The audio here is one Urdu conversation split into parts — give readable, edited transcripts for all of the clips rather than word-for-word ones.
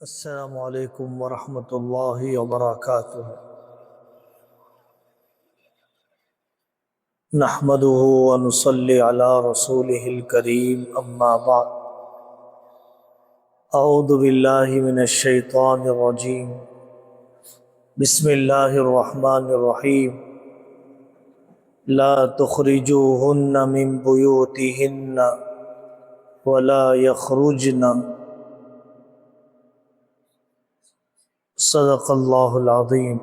السلام علیکم ورحمۃ اللہ وبرکاتہ۔ نحمده ونصلی علی رسولہ الکریم، اما بعد۔ اعوذ باللہ من الشیطان الرجیم، بسم اللہ الرحمن الرحیم۔ لا تخرجوہن من بیوتہن ولا یخرجن، صدق اللہ العظیم۔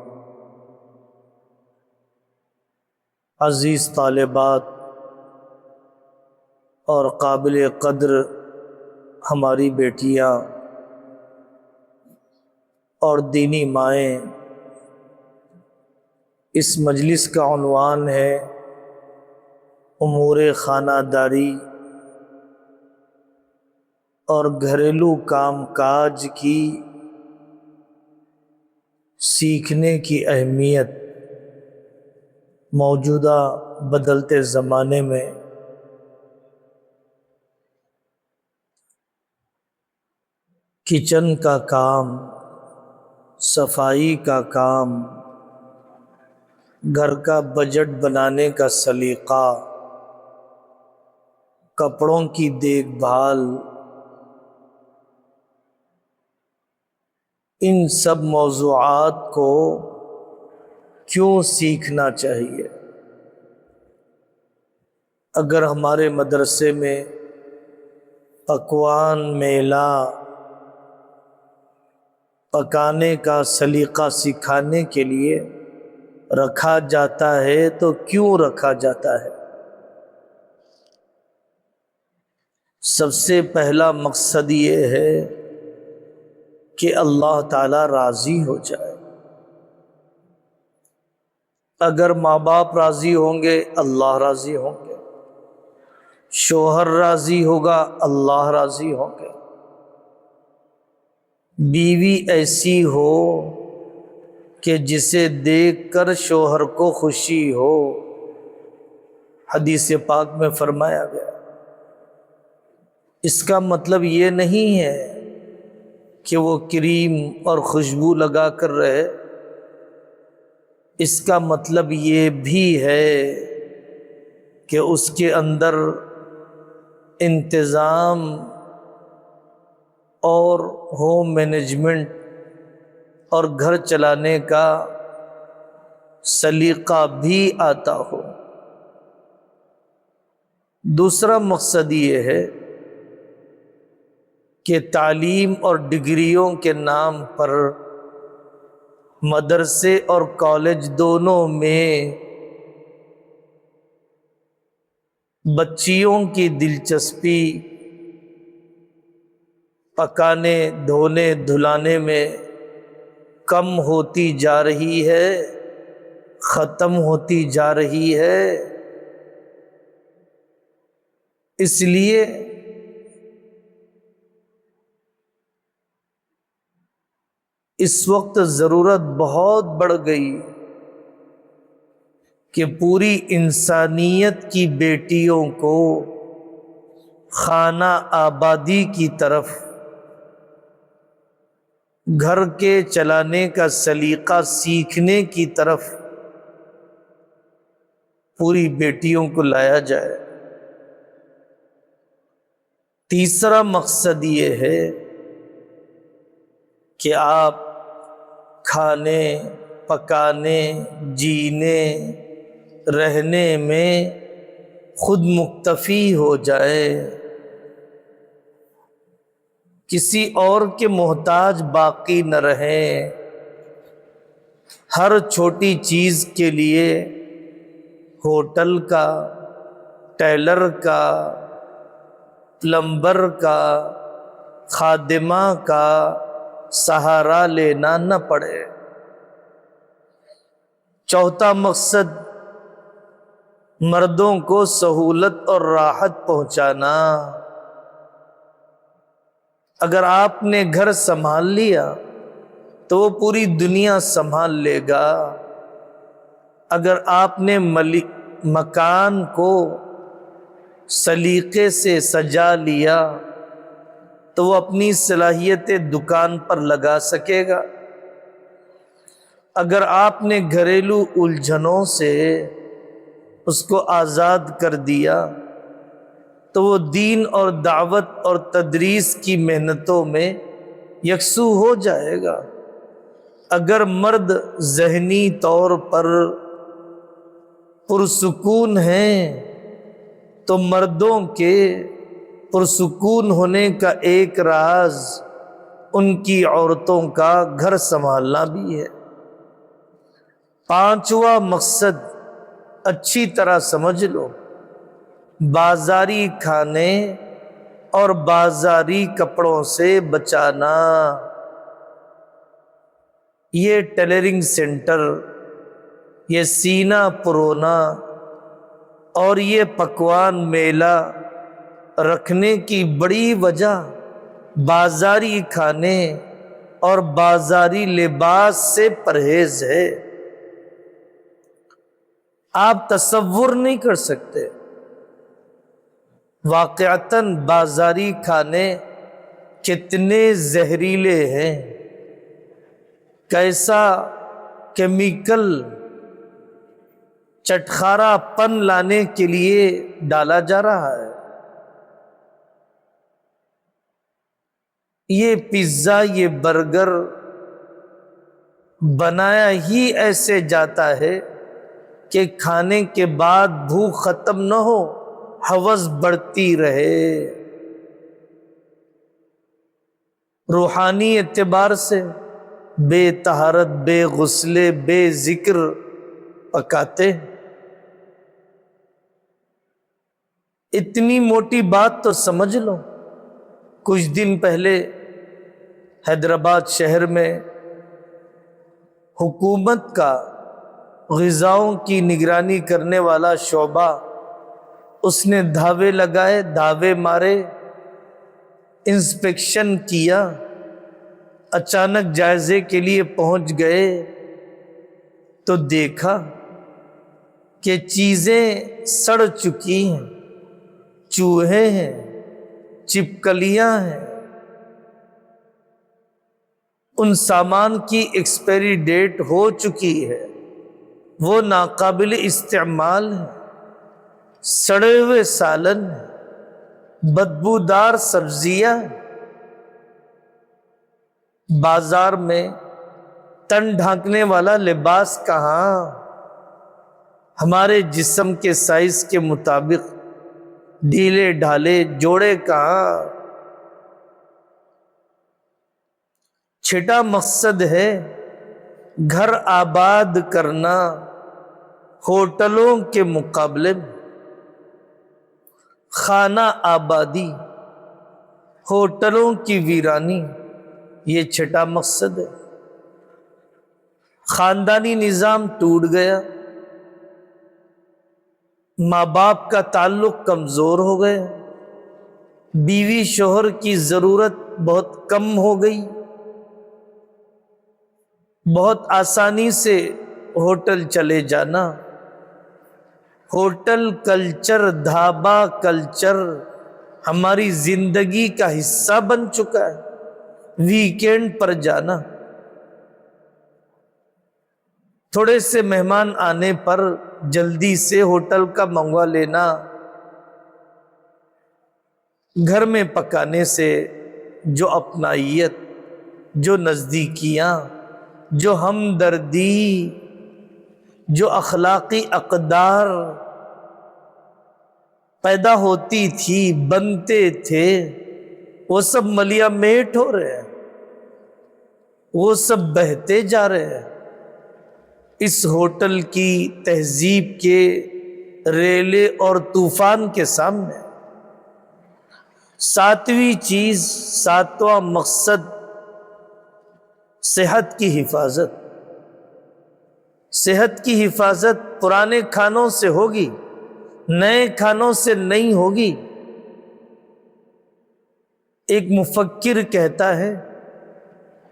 عزیز طالبات اور قابل قدر ہماری بیٹیاں اور دینی مائیں، اس مجلس کا عنوان ہے امور خانہ داری اور گھریلو کام کاج کی سیکھنے کی اہمیت موجودہ بدلتے زمانے میں۔ کچن کا کام، صفائی کا کام، گھر کا بجٹ بنانے کا سلیقہ، کپڑوں کی دیکھ بھال، ان سب موضوعات کو کیوں سیکھنا چاہیے؟ اگر ہمارے مدرسے میں پکوان میلہ پکانے کا سلیقہ سکھانے کے لیے رکھا جاتا ہے تو کیوں رکھا جاتا ہے؟ سب سے پہلا مقصد یہ ہے کہ اللہ تعالی راضی ہو جائے۔ اگر ماں باپ راضی ہوں گے اللہ راضی ہوں گے، شوہر راضی ہوگا اللہ راضی ہوں گے، بیوی ایسی ہو کہ جسے دیکھ کر شوہر کو خوشی ہو۔ حدیث پاک میں فرمایا گیا، اس کا مطلب یہ نہیں ہے کہ وہ کریم اور خوشبو لگا کر رہے، اس کا مطلب یہ بھی ہے کہ اس کے اندر انتظام اور ہوم مینجمنٹ اور گھر چلانے کا سلیقہ بھی آتا ہو۔ دوسرا مقصد یہ ہے کہ تعلیم اور ڈگریوں کے نام پر مدرسے اور کالج دونوں میں بچیوں کی دلچسپی پکانے دھونے دھلانے میں کم ہوتی جا رہی ہے، ختم ہوتی جا رہی ہے۔ اس لیے اس وقت ضرورت بہت بڑھ گئی کہ پوری انسانیت کی بیٹیوں کو خانہ آبادی کی طرف، گھر کے چلانے کا سلیقہ سیکھنے کی طرف پوری بیٹیوں کو لایا جائے۔ تیسرا مقصد یہ ہے کہ آپ کھانے پکانے جینے رہنے میں خود مکتفی ہو جائے، کسی اور کے محتاج باقی نہ رہیں۔ ہر چھوٹی چیز کے لیے ہوٹل کا، ٹیلر کا، پلمبر کا، خادمہ کا سہارا لینا نہ پڑے۔ چوتھا مقصد مردوں کو سہولت اور راحت پہنچانا۔ اگر آپ نے گھر سنبھال لیا تو وہ پوری دنیا سنبھال لے گا۔ اگر آپ نے مکان کو سلیقے سے سجا لیا تو وہ اپنی صلاحیت دکان پر لگا سکے گا۔ اگر آپ نے گھریلو الجھنوں سے اس کو آزاد کر دیا تو وہ دین اور دعوت اور تدریس کی محنتوں میں یکسو ہو جائے گا۔ اگر مرد ذہنی طور پر پرسکون ہیں تو مردوں کے پرسکون ہونے کا ایک راز ان کی عورتوں کا گھر سنبھالنا بھی ہے۔ پانچواں مقصد اچھی طرح سمجھ لو، بازاری کھانے اور بازاری کپڑوں سے بچانا۔ یہ ٹیلرنگ سینٹر، یہ سینہ پرونا اور یہ پکوان میلہ رکھنے کی بڑی وجہ بازاری کھانے اور بازاری لباس سے پرہیز ہے۔ آپ تصور نہیں کر سکتے واقعتاً بازاری کھانے کتنے زہریلے ہیں، کیسا کیمیکل چٹخارا پن لانے کے لیے ڈالا جا رہا ہے۔ یہ پیزا، یہ برگر بنایا ہی ایسے جاتا ہے کہ کھانے کے بعد بھوک ختم نہ ہو، ہوس بڑھتی رہے۔ روحانی اعتبار سے بے طہارت، بے غسلے، بے ذکر پکاتے۔ اتنی موٹی بات تو سمجھ لو، کچھ دن پہلے حیدرآباد شہر میں حکومت کا غذاؤں کی نگرانی کرنے والا شعبہ، اس نے دھاوے لگائے، دھاوے مارے، انسپیکشن کیا، اچانک جائزے کے لیے پہنچ گئے تو دیکھا کہ چیزیں سڑ چکی ہیں، چوہے ہیں، چپکلیاں ہیں، ان سامان کی ایکسپائری ڈیٹ ہو چکی ہے، وہ ناقابل استعمال ہے، سڑے ہوئے سالن ہیں، بدبودار سبزیاں ہیں۔ بازار میں تن ڈھانکنے والا لباس کہاں، ہمارے جسم کے سائز کے مطابق ڈھیلے ڈھالے جوڑے کہاں۔ چھٹا مقصد ہے گھر آباد کرنا ہوٹلوں کے مقابلے میں، خانہ آبادی، ہوٹلوں کی ویرانی، یہ چھٹا مقصد ہے۔ خاندانی نظام ٹوٹ گیا، ماں باپ کا تعلق کمزور ہو گیا، بیوی شوہر کی ضرورت بہت کم ہو گئی، بہت آسانی سے ہوٹل چلے جانا، ہوٹل کلچر، دھابا کلچر ہماری زندگی کا حصہ بن چکا ہے۔ ویکینڈ پر جانا، تھوڑے سے مہمان آنے پر جلدی سے ہوٹل کا منگوا لینا، گھر میں پکانے سے جو اپنائیت، جو نزدیکیاں، جو ہمدردی، جو اخلاقی اقدار پیدا ہوتی تھی، بنتے تھے، وہ سب ملیا میٹ ہو رہے ہیں، وہ سب بہتے جا رہے ہیں اس ہوٹل کی تہذیب کے ریلے اور طوفان کے سامنے۔ ساتویں چیز، ساتواں مقصد، صحت کی حفاظت۔ صحت کی حفاظت پرانے کھانوں سے ہوگی، نئے کھانوں سے نہیں ہوگی۔ ایک مفکر کہتا ہے،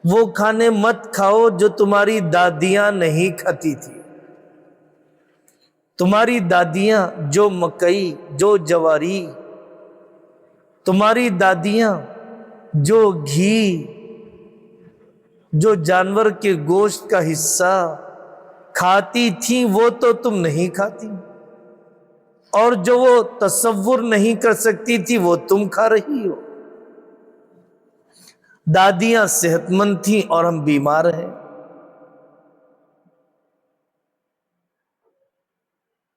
وہ کھانے مت کھاؤ جو تمہاری دادیاں نہیں کھاتی تھی۔ تمہاری دادیاں جو مکئی، جو جواری، تمہاری دادیاں جو گھی، جو جانور کے گوشت کا حصہ کھاتی تھی وہ تو تم نہیں کھاتی، اور جو وہ تصور نہیں کر سکتی تھی وہ تم کھا رہی ہو۔ دادیاں صحت مند تھیں اور ہم بیمار ہیں۔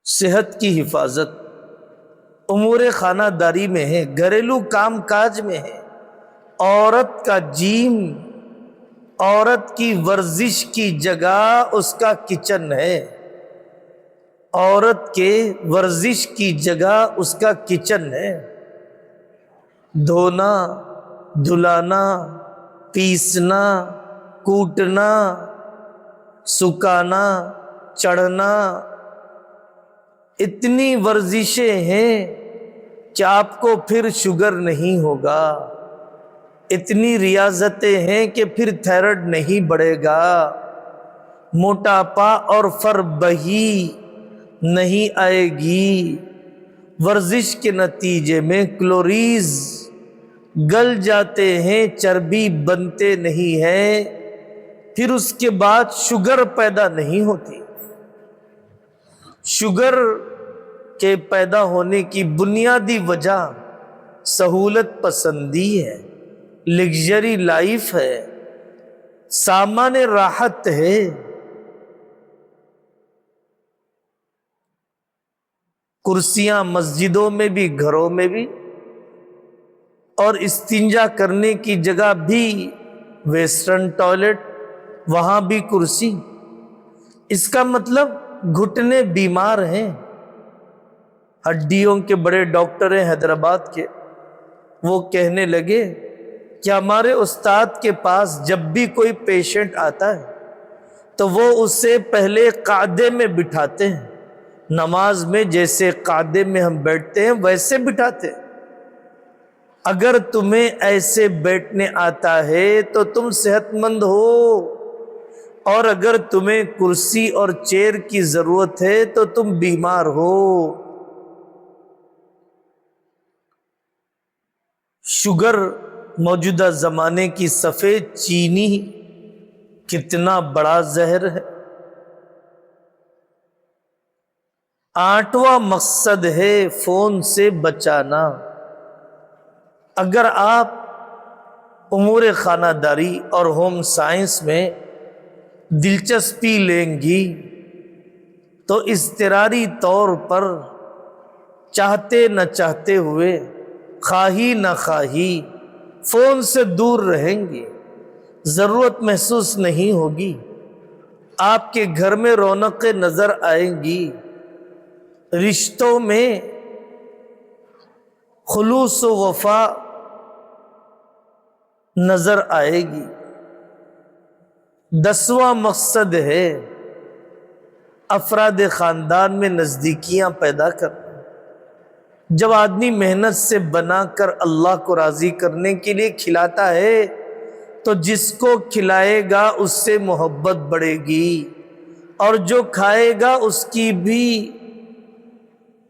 صحت کی حفاظت امور خانہ داری میں ہے، گھریلو کام کاج میں ہے۔ عورت کا جیم، عورت کی ورزش کی جگہ اس کا کچن ہے، عورت کے ورزش کی جگہ اس کا کچن ہے۔ دھونا، دھلانا، پیسنا، کوٹنا، سکانا، چڑھنا، اتنی ورزشیں ہیں کہ آپ کو پھر شوگر نہیں ہوگا، اتنی ریاضتیں ہیں کہ پھر تھائرائیڈ نہیں بڑھے گا، موٹاپا اور فربہی نہیں آئے گی۔ ورزش کے نتیجے میں کلوریز گل جاتے ہیں، چربی بنتے نہیں ہے، پھر اس کے بعد شوگر پیدا نہیں ہوتی۔ شوگر کے پیدا ہونے کی بنیادی وجہ سہولت پسندی ہے، لگژری لائف ہے، سامان راحت ہے۔ کرسیاں مسجدوں میں بھی، گھروں میں بھی، اور استنجا کرنے کی جگہ بھی ویسٹرن ٹوائلٹ، وہاں بھی کرسی۔ اس کا مطلب گھٹنے بیمار ہیں۔ ہڈیوں کے بڑے ڈاکٹر ہیں حیدرآباد کے، وہ کہنے لگے کہ ہمارے استاد کے پاس جب بھی کوئی پیشنٹ آتا ہے تو وہ اسے پہلے قعدے میں بٹھاتے ہیں، نماز میں جیسے قعدے میں ہم بیٹھتے ہیں ویسے بٹھاتے ہیں۔ اگر تمہیں ایسے بیٹھنے آتا ہے تو تم صحت مند ہو، اور اگر تمہیں کرسی اور چیئر کی ضرورت ہے تو تم بیمار ہو۔ شوگر موجودہ زمانے کی سفید چینی کتنا بڑا زہر ہے۔ 8واں مقصد ہے فون سے بچانا۔ اگر آپ امور خانہ داری اور ہوم سائنس میں دلچسپی لیں گی تو اضطراری طور پر چاہتے نہ چاہتے ہوئے، خواہی نہ خواہی فون سے دور رہیں گے، ضرورت محسوس نہیں ہوگی، آپ کے گھر میں رونقیں نظر آئیں گی، رشتوں میں خلوص و وفا نظر آئے گی۔ 10واں مقصد ہے افراد خاندان میں نزدیکیاں پیدا کرنا۔ جب آدمی محنت سے بنا کر اللہ کو راضی کرنے کے لیے کھلاتا ہے تو جس کو کھلائے گا اس سے محبت بڑھے گی، اور جو کھائے گا اس کی بھی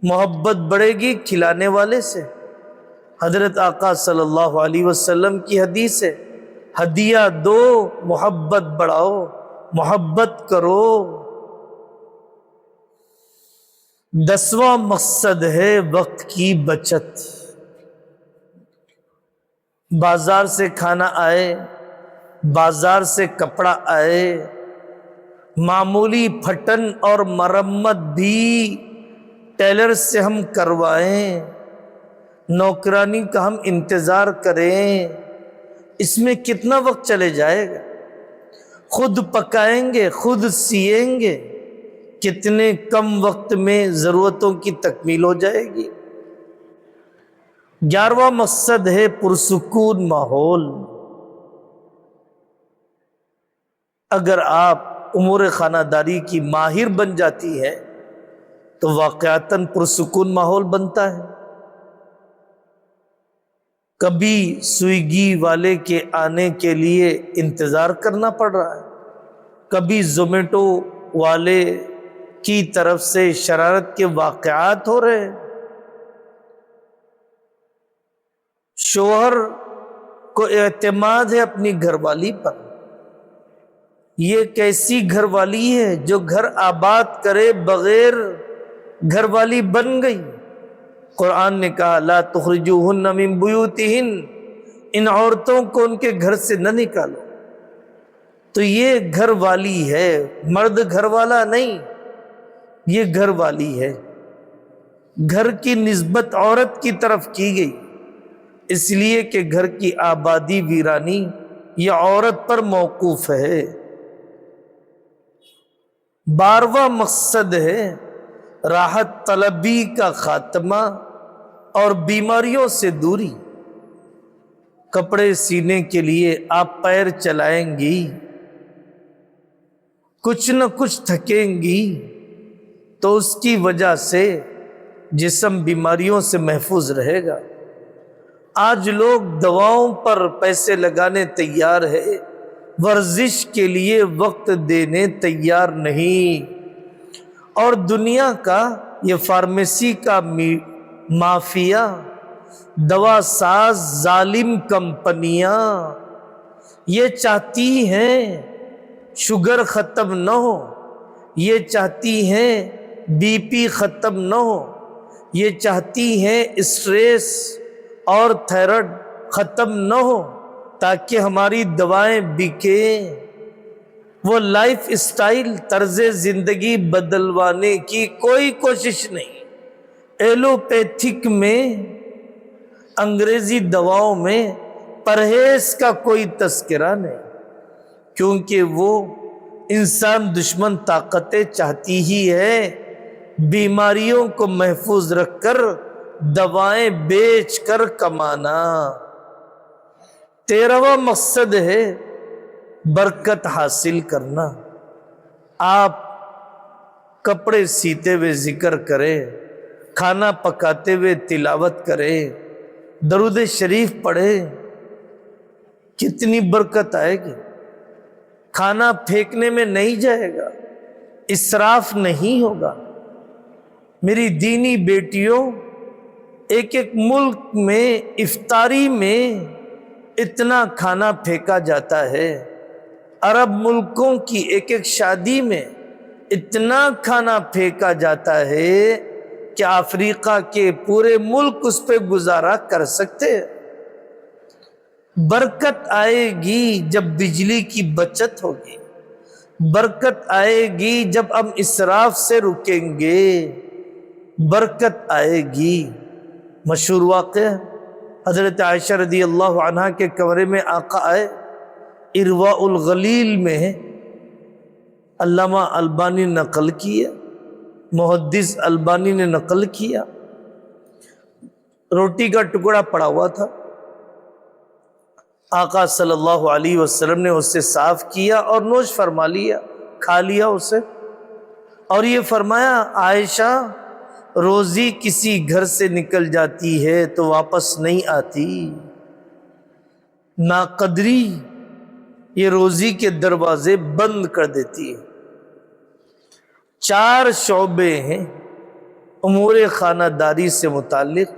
محبت بڑھے گی کھلانے والے سے۔ حضرت آقا صلی اللہ علیہ وسلم کی حدیث ہے، ہدیہ دو محبت بڑھاؤ، محبت کرو۔ 10واں مقصد ہے وقت کی بچت۔ بازار سے کھانا آئے، بازار سے کپڑا آئے، معمولی پھٹن اور مرمت بھی ٹیلر سے ہم کروائیں، نوکرانی کا ہم انتظار کریں، اس میں کتنا وقت چلے جائے گا؟ خود پکائیں گے، خود سیئیں گے، کتنے کم وقت میں ضرورتوں کی تکمیل ہو جائے گی۔ 11واں مقصد ہے پرسکون ماحول۔ اگر آپ امور خانہ داری کی ماہر بن جاتی ہے تو واقعتاً پرسکون ماحول بنتا ہے۔ کبھی سوئیگی والے کے آنے کے لیے انتظار کرنا پڑ رہا ہے، کبھی زومیٹو والے کی طرف سے شرارت کے واقعات ہو رہے ہیں۔ شوہر کو اعتماد ہے اپنی گھر والی پر۔ یہ کیسی گھر والی ہے جو گھر آباد کرے بغیر گھر والی بن گئی۔ قرآن نے کہا لا تخرجوہن من بیوتہن، ان عورتوں کو ان کے گھر سے نہ نکالو۔ تو یہ گھر والی ہے، مرد گھر والا نہیں، یہ گھر والی ہے۔ گھر کی نسبت عورت کی طرف کی گئی، اس لیے کہ گھر کی آبادی ویرانی یہ عورت پر موقوف ہے۔ 12واں مقصد ہے راحت طلبی کا خاتمہ اور بیماریوں سے دوری۔ کپڑے سینے کے لیے آپ پیر چلائیں گی، کچھ نہ کچھ تھکیں گی، تو اس کی وجہ سے جسم بیماریوں سے محفوظ رہے گا۔ آج لوگ دواؤں پر پیسے لگانے تیار ہے، ورزش کے لیے وقت دینے تیار نہیں۔ اور دنیا کا یہ فارمیسی کا مافیا، دوا ساز ظالم کمپنیاں یہ چاہتی ہیں شوگر ختم نہ ہو، یہ چاہتی ہیں بی پی ختم نہ ہو، یہ چاہتی ہیں اسٹریس اور تھائرائیڈ ختم نہ ہو تاکہ ہماری دوائیں بکیں۔ وہ لائف اسٹائل طرز زندگی بدلوانے کی کوئی کوشش نہیں۔ ایلوپیتھک میں، انگریزی دواؤں میں پرہیز کا کوئی تذکرہ نہیں، کیونکہ وہ انسان دشمن طاقتیں چاہتی ہی ہے بیماریوں کو محفوظ رکھ کر دوائیں بیچ کر کمانا۔ 13واں مقصد ہے برکت حاصل کرنا۔ آپ کپڑے سیتے ہوئے ذکر کریں، کھانا پکاتے ہوئے تلاوت کریں، درود شریف پڑھیں، کتنی برکت آئے گی۔ کھانا پھینکنے میں نہیں جائے گا، اسراف نہیں ہوگا۔ میری دینی بیٹیوں، ایک ایک ملک میں افطاری میں اتنا کھانا پھینکا جاتا ہے، عرب ملکوں کی ایک ایک شادی میں اتنا کھانا پھینکا جاتا ہے کہ افریقہ کے پورے ملک اس پہ گزارا کر سکتے ہیں۔ برکت آئے گی جب بجلی کی بچت ہوگی، برکت آئے گی جب ہم اسراف سے رکیں گے، برکت آئے گی۔ مشہور واقعہ حضرت عائشہ رضی اللہ عنہا کے کمرے میں آقا آئے، ارواء الغلیل میں علامہ البانی نے نقل کیا، محدث البانی نے نقل کیا، روٹی کا ٹکڑا پڑا ہوا تھا، آقا صلی اللہ علیہ وسلم نے اسے صاف کیا اور نوش فرما لیا، کھا لیا اسے، اور یہ فرمایا عائشہ روزی کسی گھر سے نکل جاتی ہے تو واپس نہیں آتی، ناقدری یہ روزی کے دروازے بند کر دیتی ہے۔ 4 شعبے ہیں امور خانہ داری سے متعلق،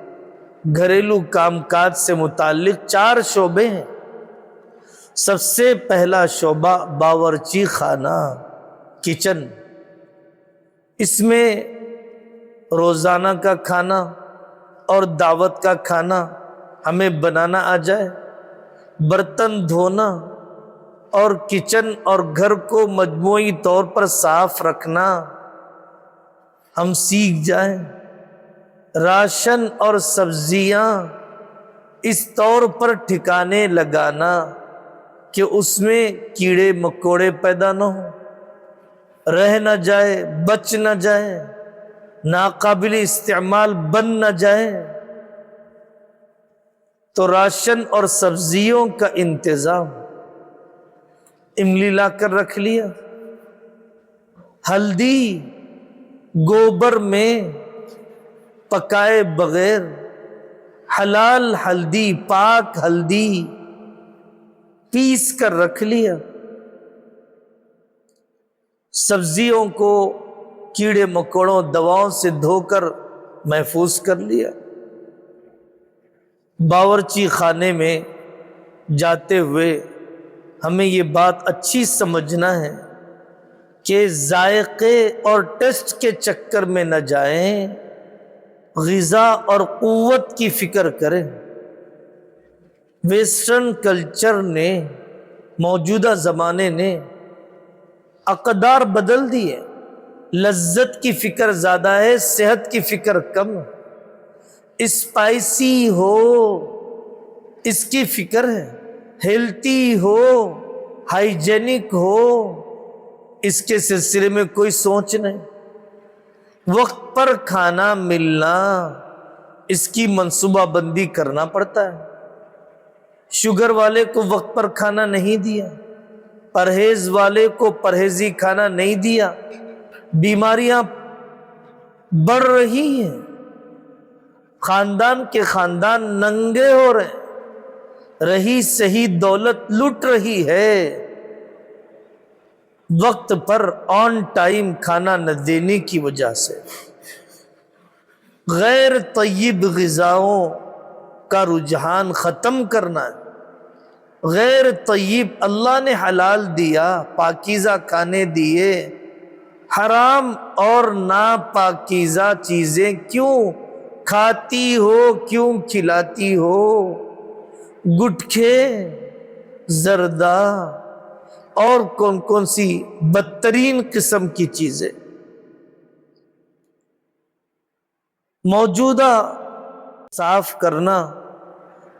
گھریلو کام کاج سے متعلق 4 شعبے ہیں۔ سب سے پہلا شعبہ باورچی خانہ، کچن۔ اس میں روزانہ کا کھانا اور دعوت کا کھانا ہمیں بنانا آ جائے، برتن دھونا اور کچن اور گھر کو مجموعی طور پر صاف رکھنا ہم سیکھ جائیں، راشن اور سبزیاں اس طور پر ٹھکانے لگانا کہ اس میں کیڑے مکوڑے پیدا نہ ہوں، رہ نہ جائے، بچ نہ جائے، ناقابل استعمال بن نہ جائے۔ تو راشن اور سبزیوں کا انتظام، املی لا کر رکھ لیا، ہلدی گوبر میں پکائے بغیر حلال ہلدی، پاک ہلدی پیس کر رکھ لیا، سبزیوں کو کیڑے مکوڑوں دواؤں سے دھو کر محفوظ کر لیا۔ باورچی خانے میں جاتے ہوئے ہمیں یہ بات اچھی سمجھنا ہے کہ ذائقے اور ٹیسٹ کے چکر میں نہ جائیں، غذا اور قوت کی فکر کریں۔ ویسٹرن کلچر نے، موجودہ زمانے نے اقدار بدل دی ہے، لذت کی فکر زیادہ ہے، صحت کی فکر کم۔ اسپائسی ہو اس کی فکر ہے، ہیلتھی ہو، ہائیجینک ہو، اس کے سلسلے میں کوئی سوچ نہیں۔ وقت پر کھانا ملنا، اس کی منصوبہ بندی کرنا پڑتا ہے۔ شوگر والے کو وقت پر کھانا نہیں دیا، پرہیز والے کو پرہیزی کھانا نہیں دیا، بیماریاں بڑھ رہی ہیں، خاندان کے خاندان ننگے ہو رہے ہیں، رہی صحیح دولت لٹ رہی ہے۔ وقت پر آن ٹائم کھانا نہ دینے کی وجہ سے غیر طیب غذاؤں کا رجحان ختم کرنا ہے۔ غیر طیب اللہ نے حلال دیا، پاکیزہ کھانے دیے، حرام اور ناپاکیزہ چیزیں کیوں کھاتی ہو، کیوں کھلاتی ہو؟ گٹکھے، زردہ اور کون کون سی بدترین قسم کی چیزیں۔ موجودہ صاف کرنا،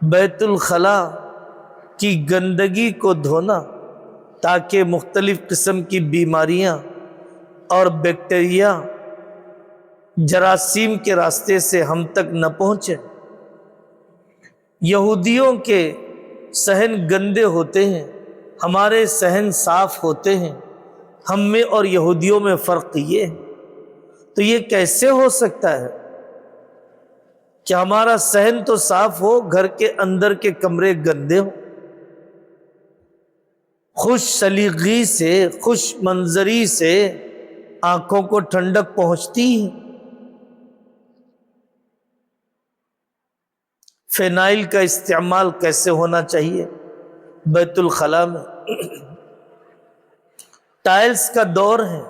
بیت الخلا کی گندگی کو دھونا تاکہ مختلف قسم کی بیماریاں اور بیکٹیریا جراثیم کے راستے سے ہم تک نہ پہنچے۔ یہودیوں کے صحن گندے ہوتے ہیں، ہمارے صحن صاف ہوتے ہیں۔ ہم میں اور یہودیوں میں فرق یہ ہے۔ تو یہ کیسے ہو سکتا ہے کہ ہمارا صحن تو صاف ہو، گھر کے اندر کے کمرے گندے ہوں؟ خوش سلیقگی سے، خوش منظری سے آنکھوں کو ٹھنڈک پہنچتی ہے۔ فینائل کا استعمال کیسے ہونا چاہیے بیت الخلا میں؟ ٹائلز کا دور ہے،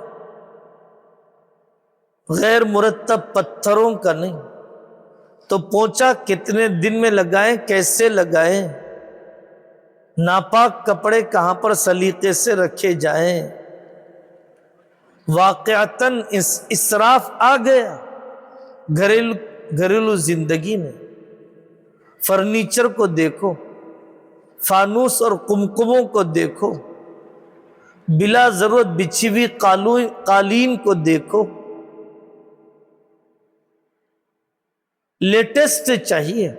غیر مرتب پتھروں کا نہیں۔ تو پوچھا کتنے دن میں لگائیں، کیسے لگائیں؟ ناپاک کپڑے کہاں پر سلیقے سے رکھے جائیں؟ واقعتاً اسراف آ گیا گھریلو زندگی میں۔ فرنیچر کو دیکھو، فانوس اور قمقموں کو دیکھو، بلا ضرورت بچھی ہوئی قالین کو دیکھو۔ لیٹسٹ چاہیے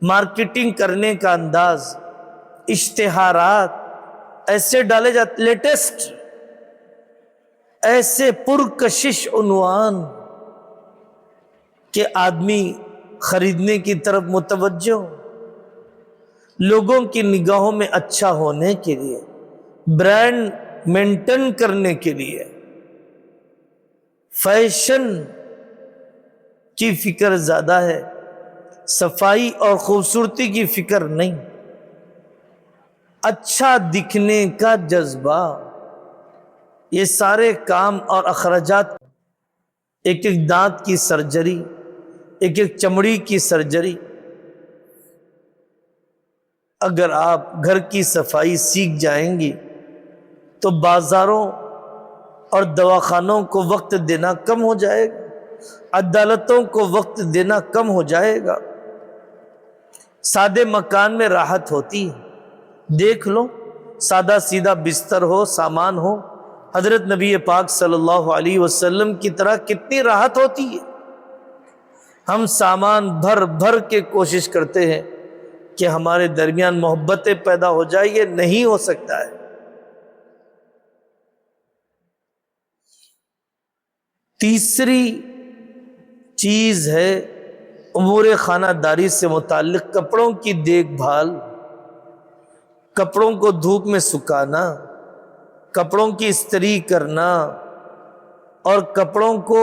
مارکیٹنگ کرنے کا انداز، اشتہارات ایسے ڈالے جاتے، لیٹسٹ، ایسے پرکشش عنوان کہ آدمی خریدنے کی طرف متوجہ ہو۔ لوگوں کی نگاہوں میں اچھا ہونے کے لیے، برانڈ مینٹین کرنے کے لیے، فیشن کی فکر زیادہ ہے، صفائی اور خوبصورتی کی فکر نہیں۔ اچھا دکھنے کا جذبہ، یہ سارے کام اور اخراجات، ایک ایک دانت کی سرجری، ایک ایک چمڑی کی سرجری، اگر آپ گھر کی صفائی سیکھ جائیں گی تو بازاروں اور دواخانوں کو وقت دینا کم ہو جائے گا، عدالتوں کو وقت دینا کم ہو جائے گا۔ سادے مکان میں راحت ہوتی ہے، دیکھ لو، سادہ سیدھا بستر ہو، سامان ہو، حضرت نبی پاک صلی اللہ علیہ وسلم کی طرح کتنی راحت ہوتی ہے۔ ہم سامان بھر بھر کے کوشش کرتے ہیں کہ ہمارے درمیان محبتیں پیدا ہو جائے، یہ نہیں ہو سکتا ہے۔ تیسری چیز ہے امور خانہ داری سے متعلق کپڑوں کی دیکھ بھال، کپڑوں کو دھوپ میں سکھانا، کپڑوں کی استری کرنا، اور کپڑوں کو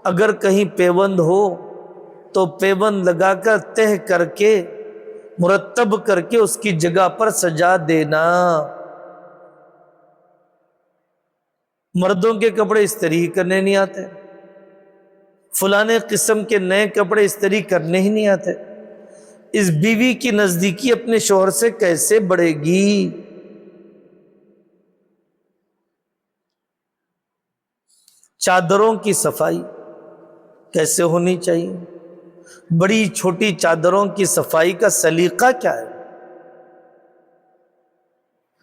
اگر کہیں پیوند ہو تو پیوند لگا کر تہہ کر کے مرتب کر کے اس کی جگہ پر سجا دینا۔ مردوں کے کپڑے استری کرنے نہیں آتے، فلانے قسم کے نئے کپڑے استری کرنے ہی نہیں آتے، اس بیوی کی نزدیکی اپنے شوہر سے کیسے بڑھے گی؟ چادروں کی صفائی کیسے ہونی چاہیے؟ بڑی چھوٹی چادروں کی صفائی کا سلیقہ کیا ہے؟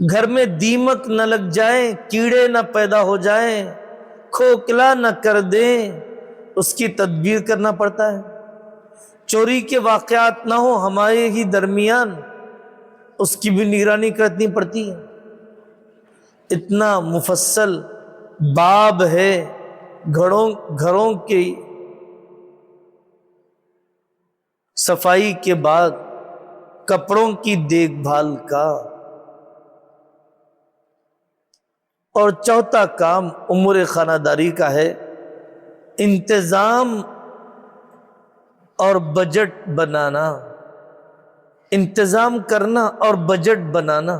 گھر میں دیمک نہ لگ جائیں، کیڑے نہ پیدا ہو جائیں، کھوکھلا نہ کر دیں، اس کی تدبیر کرنا پڑتا ہے۔ چوری کے واقعات نہ ہو ہمارے ہی درمیان، اس کی بھی نگرانی کرنی پڑتی ہے۔ اتنا مفصل باب ہے گھروں کی صفائی کے بعد کپڑوں کی دیکھ بھال کا۔ اور چوتھا کام امور خانہ داری کا ہے انتظام اور بجٹ بنانا، انتظام کرنا اور بجٹ بنانا۔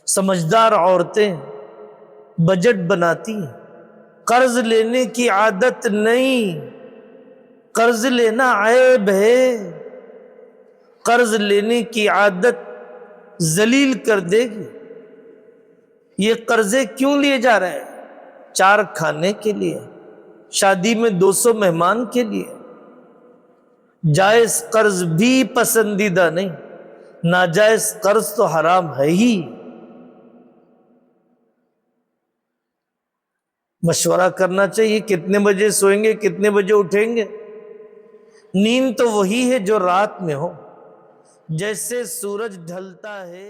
سمجھدار عورتیں بجٹ بناتی ہیں، قرض لینے کی عادت نہیں، قرض لینا عیب ہے، قرض لینے کی عادت ذلیل کر دے گی۔ یہ قرضے کیوں لیے جا رہے ہیں؟ 4 کھانے کے لیے، شادی میں 200 مہمان کے لیے۔ جائز قرض بھی پسندیدہ نہیں، ناجائز قرض تو حرام ہے ہی۔ مشورہ کرنا چاہیے کتنے بجے سوئیں گے، کتنے بجے اٹھیں گے۔ نیند تو وہی ہے جو رات میں ہو، جیسے سورج ڈھلتا ہے